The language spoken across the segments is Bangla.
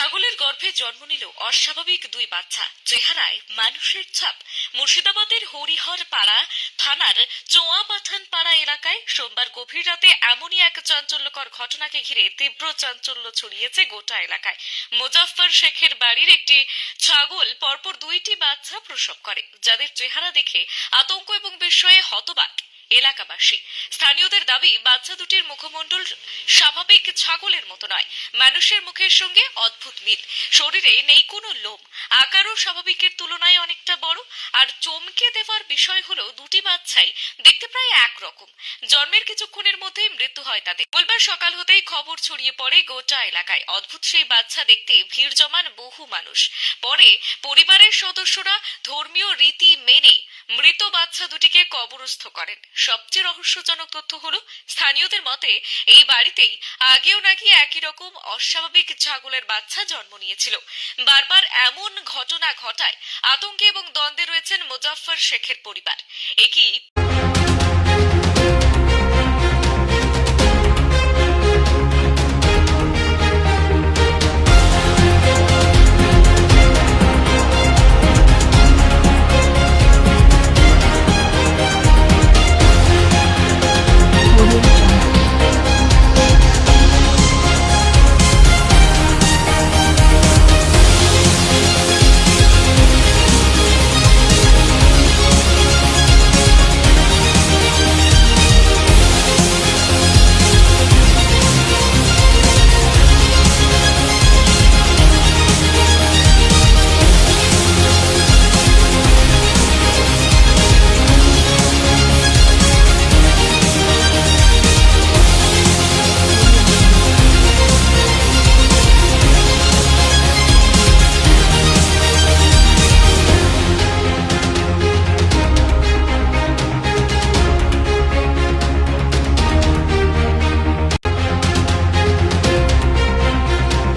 ছাগলের গর্ভে জন্ম নিল অস্বাভাবিক দুই বাচ্চা, চেহারায় মানুষের ছাপ। মুর্শিদাবাদের হরিহর পাড়া থানার চোয়াপাঠান পাড়া এলাকায় সোমবার গভীর রাতে এমনই এক চাঞ্চল্যকর ঘটনাকে ঘিরে তীব্র চাঞ্চল্য ছড়িয়েছে গোটা এলাকায়। মোজাফফর শেখের বাড়ির একটি ছাগল পরপর দুইটি বাচ্চা প্রসব করে, যাদের চেহারা দেখে আতঙ্ক এবং বিস্ময়ে হতবাক এলাকাবাসী। স্থানীয়দের দাবি, বাচ্চা দুটির মুখমণ্ডল স্বাভাবিক ছাগলের মতো নয়, মানুষের মুখের সঙ্গে অদ্ভুত মিল। শরীরে নেই কোনো লোম, আকারও স্বাভাবিকের তুলনায় অনেকটা বড়। আর চমকে দেওয়ার বিষয় হলো, দুটি বাচ্চাই দেখতে প্রায় একরকম। জন্মের কিছুক্ষণের মধ্যেই মৃত্যু হয় তাদের। মঙ্গলবার সকাল হতেই খবর ছড়িয়ে পড়ে গোটা এলাকায়। অদ্ভুত সেই বাচ্চা দেখতে ভিড় জমান বহু মানুষ। পরে পরিবারের সদস্যরা ধর্মীয় রীতি মেনে মৃত বাচ্চা দুটিকে কবরস্থ করেন। সবচেয়ে রহস্যজনক তথ্য হলো, স্থানীয়দের মতে এই বাড়িতেই আগেও নাকি একই রকম অস্বাভাবিক ছাগলের বাচ্চা জন্ম নিয়েছিল। বারবার এমন ঘটনা ঘটায় আতঙ্কে এবং দ্বন্দ্বে রয়েছেন মোজাফফর শেখের পরিবার। একই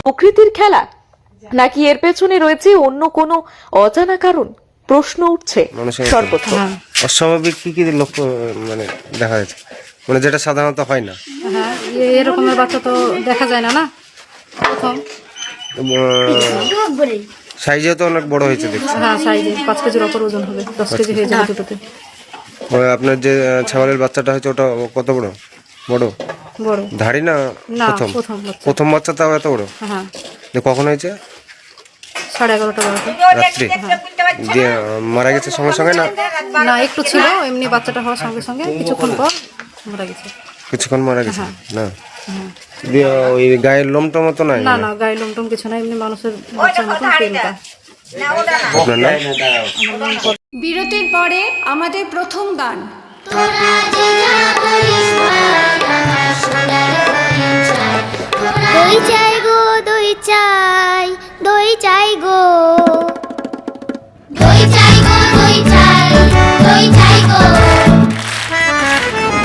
প্রকৃতির খেলা, নাকি এর পেছনে রয়েছে অন্য কোনো অজানা কারণ? প্রশ্ন উঠছে সর্বত্র। অস্বাভাবিক কি লক্ষ্য দেখা যাচ্ছে, যেটা সাধারণত হয় না। হ্যাঁ, এরকমের বাচ্চা তো দেখা যায় না। না, প্রথম সাইজে তো অনেক বড় হয়েছে দেখছি। হ্যাঁ, সাইজে 5 কেজির উপর ওজন হবে, 10 কেজি হয়ে যাবে দুটোতে। আপনার যে ছাগলের বাচ্চাটা হয়েছে ওটা কত বড়? বড় বড় ধাড়ি না? প্রথম বাচ্চা তাও এত বড়? হ্যাঁ। কখন হয়েছে? 11:30 রাত্রি। দিয়ে মারা গেছে সঙ্গে সঙ্গে? না, একটু ছিল এমনি, বাচ্চাটা হওয়ার সঙ্গে সঙ্গে কিছুক্ষণ পর মারা গেছে। কিছুক্ষণ মারা গেছে? না, দিয়ে ওই গায়ের লোমটা মতো নাই? না না, গায়ের লোমটম কিছু না, এমনি মানুষের বাচ্চার মতো তেলটা। আপনার নাম? বিরতির পরে আমাদের প্রথম গান। দই চাই গো, দই চাই, দই চাই গো, দই চাই গো, দই চাই, দই চাই গো,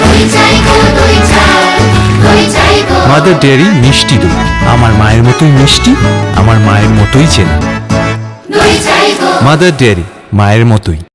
দই চাই গো, দই চাই, দই চাই গো। মাদার ডেয়ারি মিষ্টি দই, আমার মায়ের মতোই মিষ্টি, আমার মায়ের মতোই চেনা। দই চাই গো। মাদার ডেয়ারি, মায়ের মতোই।